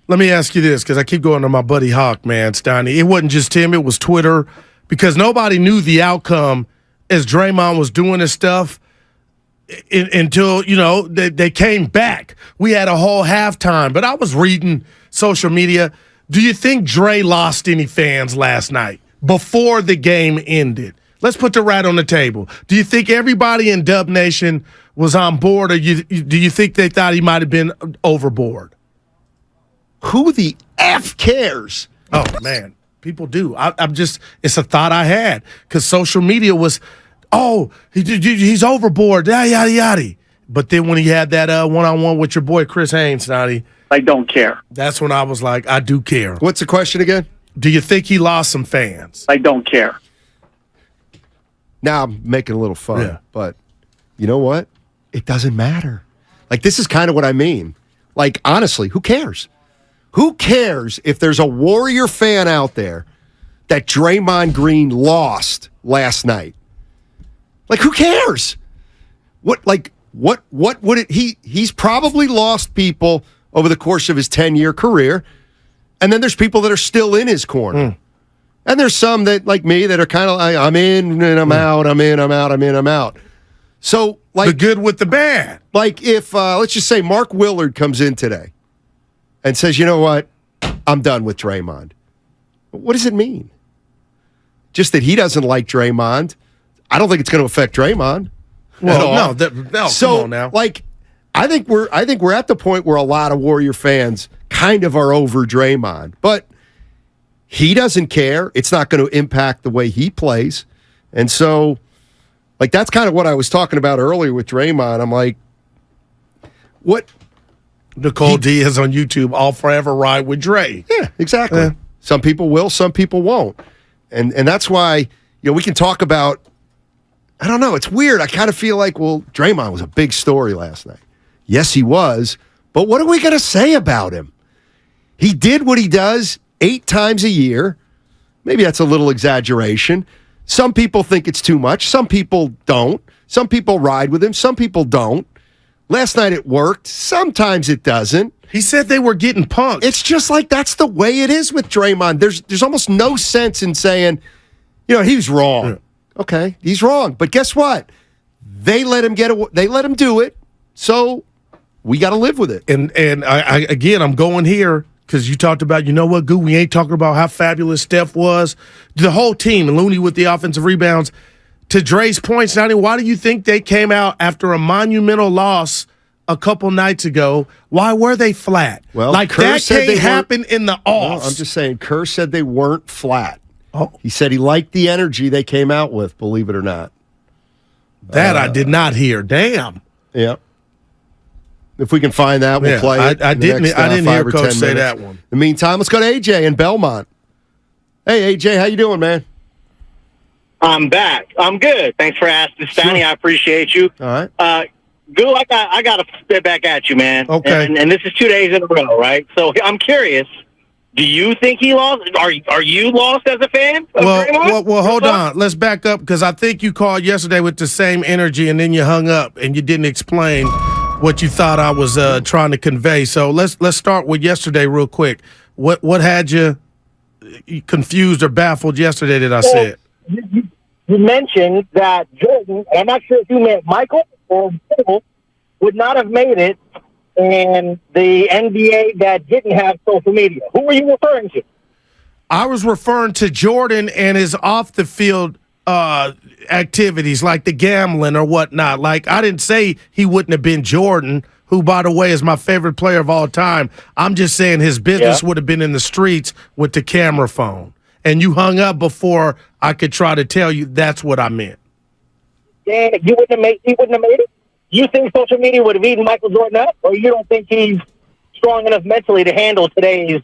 Let me ask you this, because I keep going to my buddy Hawk, man, Steiny. It wasn't just him, it was Twitter, because nobody knew the outcome as Draymond was doing his stuff until, they came back. We had a whole halftime, but I was reading social media. Do you think Dre lost any fans last night before the game ended? Let's put the rat on the table. Do you think everybody in Dub Nation was on board, or do you think they thought he might have been overboard? Who the F cares? Oh, man, people do. I'm just, it's a thought I had, because social media was, he's overboard, yada, yada. But then when he had that one-on-one with your boy Chris Haynes, Snotty, I don't care. That's when I was like, I do care. What's the question again? Do you think he lost some fans? I don't care. Now I'm making a little fun, but you know what? It doesn't matter. Like, this is kind of what I mean. Like, honestly, who cares? Who cares if there's a Warrior fan out there that Draymond Green lost last night? Like, who cares? What would it, he's probably lost people over the course of his 10-year career, and then there's people that are still in his corner. And there's some that, like me, that are kind of like, I'm in and I'm out, I'm in, I'm out, I'm in, I'm out. So, like, the good with the bad. Like, if, let's just say Mark Willard comes in today and says, you know what, I'm done with Draymond. What does it mean? Just that he doesn't like Draymond. I don't think it's going to affect Draymond. Well, no, so, come on now. Like, I think we're at the point where a lot of Warrior fans kind of are over Draymond, but he doesn't care. It's not going to impact the way he plays. And so, like, that's kind of what I was talking about earlier with Draymond. I'm like, what? Nicole D is on YouTube, All Forever Ride with Dre. Yeah, exactly. Yeah. Some people will, some people won't. And that's why, we can talk about, I don't know, it's weird. I kind of feel like, well, Draymond was a big story last night. Yes, he was. But what are we going to say about him? He did what he does 8 times a year. Maybe that's a little exaggeration. Some people think it's too much. Some people don't. Some people ride with him. Some people don't. Last night it worked. Sometimes it doesn't. He said they were getting punked. It's just like that's the way it is with Draymond. There's almost no sense in saying, he was wrong. Yeah. Okay, he's wrong. But guess what? They let him do it. So we got to live with it. And I'm going here because you talked about, Goo, we ain't talking about how fabulous Steph was. The whole team, and Looney with the offensive rebounds. To Dre's point, Sonny, why do you think they came out after a monumental loss a couple nights ago? Why were they flat? Well, like Kerr that can't happen in the offs. No, I'm just saying, Kerr said they weren't flat. Oh. He said he liked the energy they came out with, believe it or not. That I did not hear. Damn. Yeah. If we can find that, we'll play it. I didn't hear Coach say that one. In the meantime, let's go to AJ in Belmont. Hey, AJ, how you doing, man? I'm back. I'm good. Thanks for asking, Steiny. Sure. I appreciate you. All right. Goo, I got to spit back at you, man. Okay. And this is 2 days in a row, right? So I'm curious. Do you think he lost? Are you lost as a fan? Well, hold on. Let's back up because I think you called yesterday with the same energy and then you hung up and you didn't explain what you thought I was trying to convey. So let's start with yesterday real quick. What had you confused or baffled yesterday that I said? You mentioned that Jordan, and I'm not sure if you meant Michael or Bill, would not have made it in the NBA that didn't have social media. Who were you referring to? I was referring to Jordan and his off-the-field activities, like the gambling or whatnot. Like, I didn't say he wouldn't have been Jordan, who, by the way, is my favorite player of all time. I'm just saying his business would have been in the streets with the camera phone. And you hung up before I could try to tell you that's what I meant. Yeah, he wouldn't have made it? You think social media would have eaten Michael Jordan up? Or you don't think he's strong enough mentally to handle today's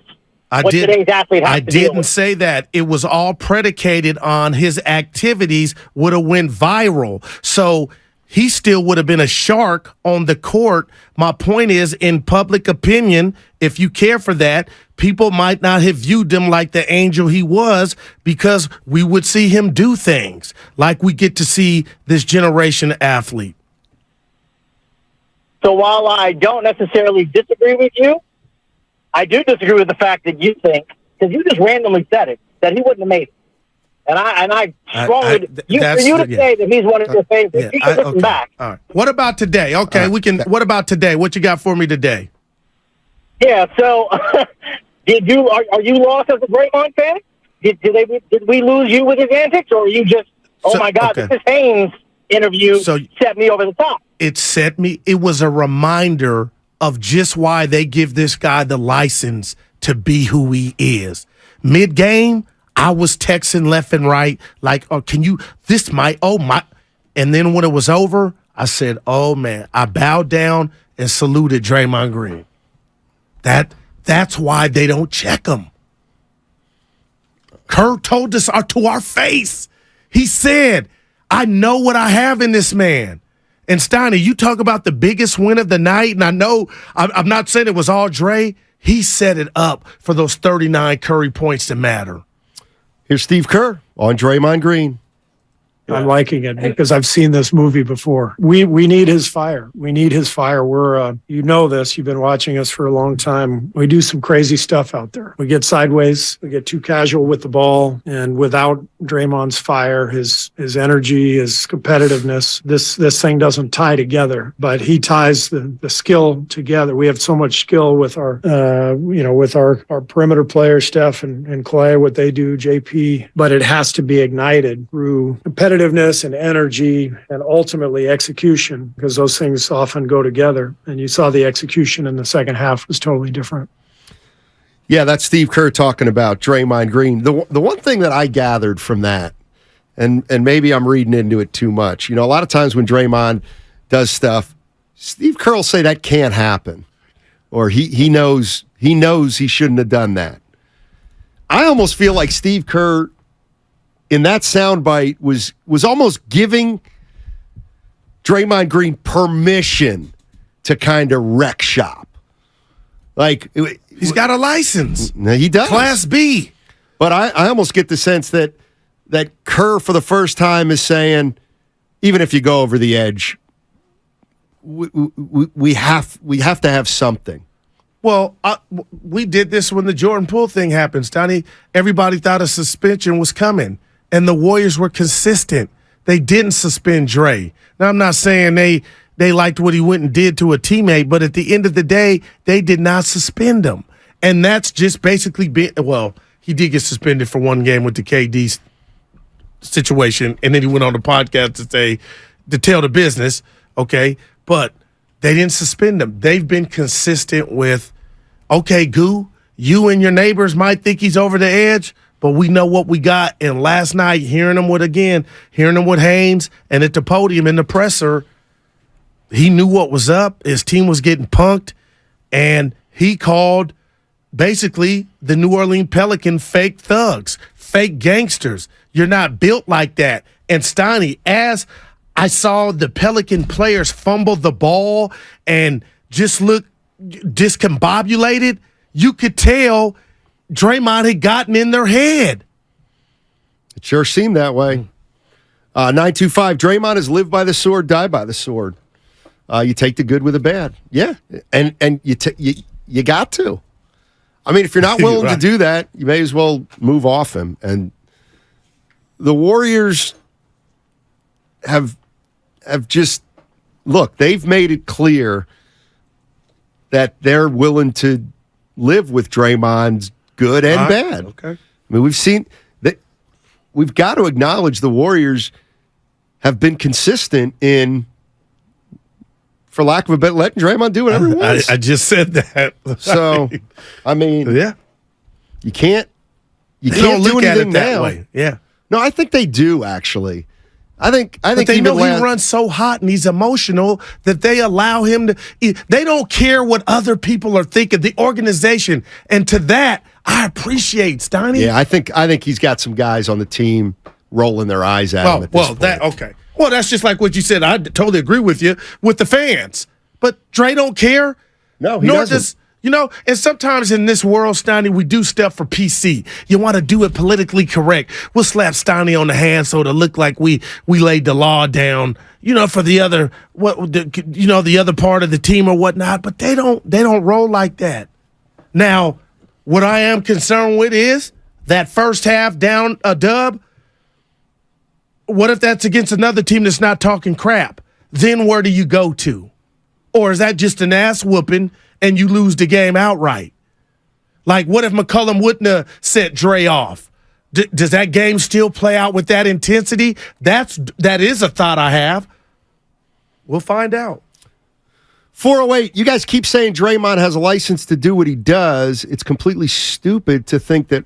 athlete has to deal I with? didn't say that. It was all predicated on his activities would have went viral. So he still would have been a shark on the court. My point is, in public opinion, if you care for that, people might not have viewed him like the angel he was because we would see him do things like we get to see this generation athlete. So while I don't necessarily disagree with you, I do disagree with the fact that you think, because you just randomly said it, that he wouldn't have made it. And I strongly, for you to say that he's one of your favorites, you should listen back. All right. What about today? Okay, we can. What about today? What you got for me today? Yeah. So, are you lost as a Draymond fan? Did we lose you with his antics, or are you just? Oh my God! Okay. This Haynes interview set me over the top. It was a reminder of just why they give this guy the license to be who he is. Mid-game, I was texting left and right, like, oh, and then when it was over, I said, oh, man, I bowed down and saluted Draymond Green. That's why they don't check him. Kerr told us to our face. He said, I know what I have in this man. And Steiny, you talk about the biggest win of the night, and I know I'm not saying it was all Dre. He set it up for those 39 Curry points to matter. Here's Steve Kerr on Draymond Green. I'm liking it because I've seen this movie before. We need his fire. We need his fire. We're you know this. You've been watching us for a long time. We do some crazy stuff out there. We get sideways. We get too casual with the ball, and without Draymond's fire, his energy, his competitiveness, this thing doesn't tie together. But he ties the skill together. We have so much skill with our with our perimeter players, Steph and Clay, what they do, JP. But it has to be ignited through competitiveness and energy and ultimately execution, because those things often go together. And you saw the execution in the second half was totally different. Yeah, that's Steve Kerr talking about Draymond Green. The one thing that I gathered from that, and maybe I'm reading into it too much, a lot of times when Draymond does stuff, Steve Kerr will say that can't happen, or he knows he shouldn't have done that. I almost feel like Steve Kerr in that soundbite was almost giving Draymond Green permission to kind of wreck shop. Like he's got a license. He does. Class B. But I almost get the sense that Kerr for the first time is saying, even if you go over the edge, we have to have something. Well, we did this when the Jordan Poole thing happened, Steiny. Everybody thought a suspension was coming. And the Warriors were consistent. They didn't suspend Dre. Now, I'm not saying they liked what he went and did to a teammate, but at the end of the day, they did not suspend him. And that's just basically he did get suspended for one game with the KD situation, and then he went on the podcast to tell the business, okay? But they didn't suspend him. They've been consistent with, okay, Goo, you and your neighbors might think he's over the edge, but we know what we got. And last night, hearing him with Haynes and at the podium in the presser, he knew what was up. His team was getting punked, and he called basically the New Orleans Pelican fake thugs, fake gangsters. You're not built like that. And Steiny, as I saw the Pelican players fumble the ball and just look discombobulated, you could tell Draymond had gotten in their head. It sure seemed that way. 925, Draymond has lived by the sword, die by the sword. You take the good with the bad. Yeah, and you got to. I mean, if you're not willing to do that, you may as well move off him. And the Warriors have just, look, they've made it clear that they're willing to live with Draymond's good and bad. Okay. I mean, we've seen that. We've got to acknowledge the Warriors have been consistent in, for lack of a better, letting Draymond do whatever he wants. I just said that. So, I mean, yeah, you can't don't do look at anything it that now. way. Yeah. No, I think they do actually. I think they know he runs so hot and he's emotional that they allow him to. They don't care what other people are thinking. The organization, and to that, I appreciate Steiny. Yeah, I think he's got some guys on the team rolling their eyes at him. At this point. Okay. Well, that's just like what you said. I totally agree with you with the fans, but Dre don't care. No, he doesn't. And sometimes in this world, Steiny, we do stuff for PC. You want to do it politically correct. We'll slap Steiny on the hand so it'll look like we laid the law down, for the other the other part of the team or whatnot. But they don't roll like that. Now, what I am concerned with is that first half down a dub. What if that's against another team that's not talking crap? Then where do you go to? Or is that just an ass whooping and you lose the game outright? Like, what if McCollum wouldn't have set Dre off? Does that game still play out with that intensity? That is a thought I have. We'll find out. 408, you guys keep saying Draymond has a license to do what he does. It's completely stupid to think that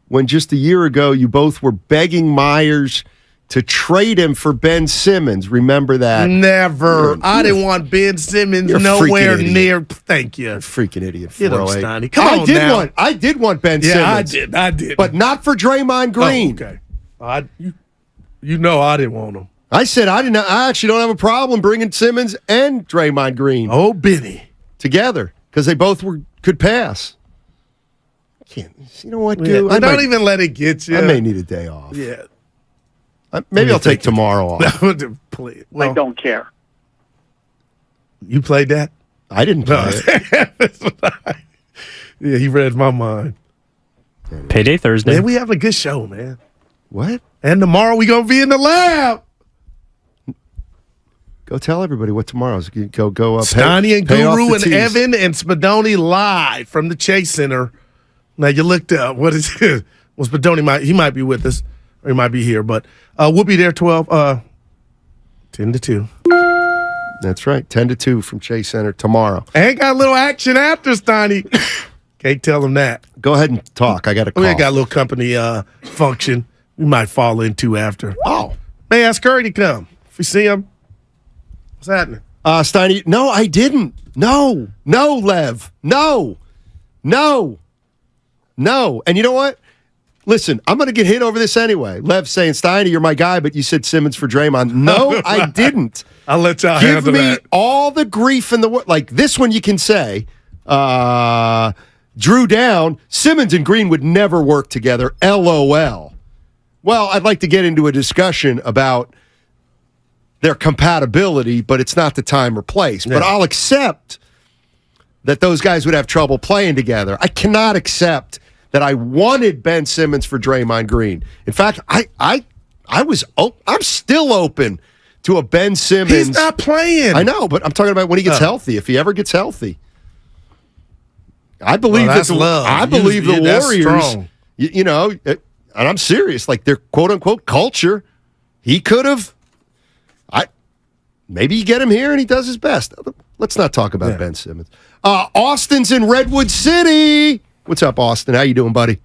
when just a year ago you both were begging Myers to trade him for Ben Simmons. Remember that? Never. I didn't want Ben Simmons nowhere near. Thank you. You're a freaking idiot. Get him, Steiny. Come on now. I did want Ben Simmons. I did. But not for Draymond Green. Oh, okay. You know I didn't want him. I said I actually don't have a problem bringing Simmons and Draymond Green. Oh, Benny. Together. Because they both could pass. You know what, Goo? Don't even let it get you. I may need a day off. Yeah. Maybe I'll take tomorrow off. I don't care. You played that? I didn't play it. Yeah, he read my mind. Payday Thursday. Man, we having a good show, man. What? And tomorrow we going to be in the lab. Go tell everybody what tomorrow's. Go up. Steiny and Guru and Evan and Spadoni live from the Chase Center. Now, you looked up. What is it? Well, Spadoni he might be with us. Or he might be here, but we'll be there 10 to 2. That's right, 10 to 2 from Chase Center tomorrow. And got a little action after, Steiny. Can't tell him that. Go ahead and talk. I got a call. We got a little company function we might fall into after. Oh. May ask Curry to come. If we see him, what's happening? Steiny, no, I didn't. No, Lev. No. And you know what? Listen, I'm going to get hit over this anyway. Lev saying, Steiny, you're my guy, but you said Simmons for Draymond. No, I didn't. I'll let y'all handle that. Give me all the grief in the world. Like this one you can say, Drew down, Simmons and Green would never work together, LOL. Well, I'd like to get into a discussion about their compatibility, but it's not the time or place. Yeah. But I'll accept that those guys would have trouble playing together. I cannot accept that I wanted Ben Simmons for Draymond Green. In fact, I'm still open to a Ben Simmons. He's not playing. I know, but I'm talking about when he gets healthy, if he ever gets healthy. I believe the Warriors, you know, and I'm serious, like their quote-unquote culture, he could have, maybe you get him here and he does his best. Let's not talk about Ben Simmons. Austin's in Redwood City. What's up, Austin? How you doing, buddy?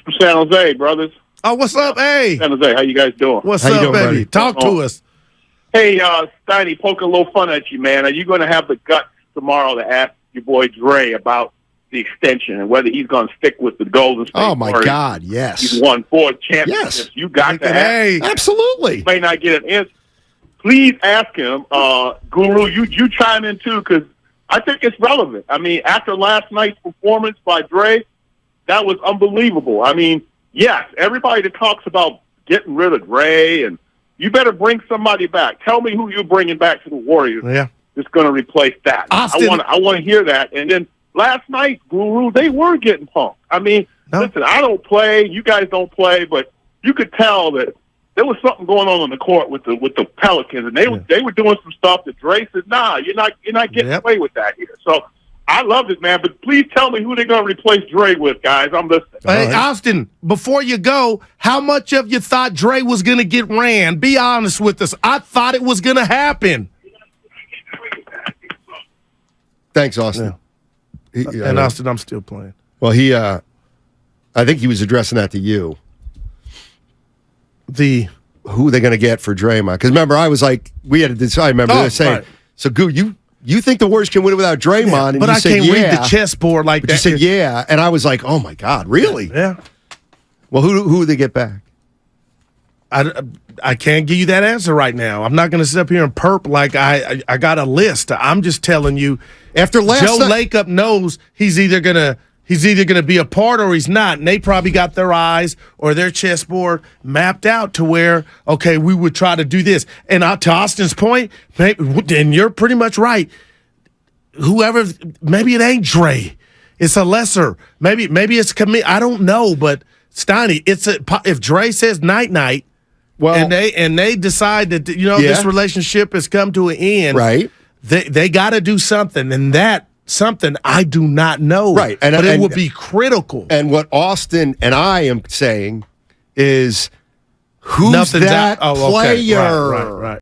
From San Jose, brothers. Oh, what's up, hey? San Jose, how you guys doing? What's up, doing, baby? buddy? Talk to us. Hey, Steiny, poke a little fun at you, man. Are you going to have the guts tomorrow to ask your boy Dre about the extension and whether he's going to stick with the Golden State Oh, my Warriors? God, yes. He's won 4 championships. Yes. You got to ask. Hey. Absolutely. You may not get an answer. Please ask him. Guru, you chime in, too, because I think it's relevant. I mean, after last night's performance by Dre, that was unbelievable. I mean, yes, everybody that talks about getting rid of Dre, and you better bring somebody back. Tell me who you're bringing back to the Warriors that's going to replace that. Austin. I want to hear that. And then last night, Guru, they were getting punked. I mean, listen, I don't play, you guys don't play, but you could tell that there was something going on the court with the Pelicans, and they were doing some stuff that Dre said, "Nah, you're not getting away with that here." So I loved it, man. But please tell me who they're going to replace Dre with, guys. I'm listening. Hey, Austin, before you go, how much of you thought Dre was going to get ran? Be honest with us. I thought it was going to happen. Thanks, Austin. And Austin, I'm still playing. Well, I think he was addressing that to you. Who they're going to get for Draymond? Because remember, I was like, we had to decide. Remember, saying, right. So Goo, you think the Warriors can win it without Draymond? And but you I said, can't read the chessboard like that. You said, yeah, and I was like, oh my God, really? Yeah. Well, who they get back? I can't give you that answer right now. I'm not going to sit up here and perp like I got a list. I'm just telling you. After last Joe Lacob knows he's either gonna be a part or he's not, and they probably got their eyes or their chessboard mapped out to where, okay, we would try to do this. And to Austin's point, and you're pretty much right. Maybe it ain't Dre. It's a lesser. Maybe it's I don't know, but Steiny, if Dre says night, well, and they decide that this relationship has come to an end, right? They got to do something, and that something I do not know, right? But it would be critical. And what Austin and I am saying is, who's that player? Right.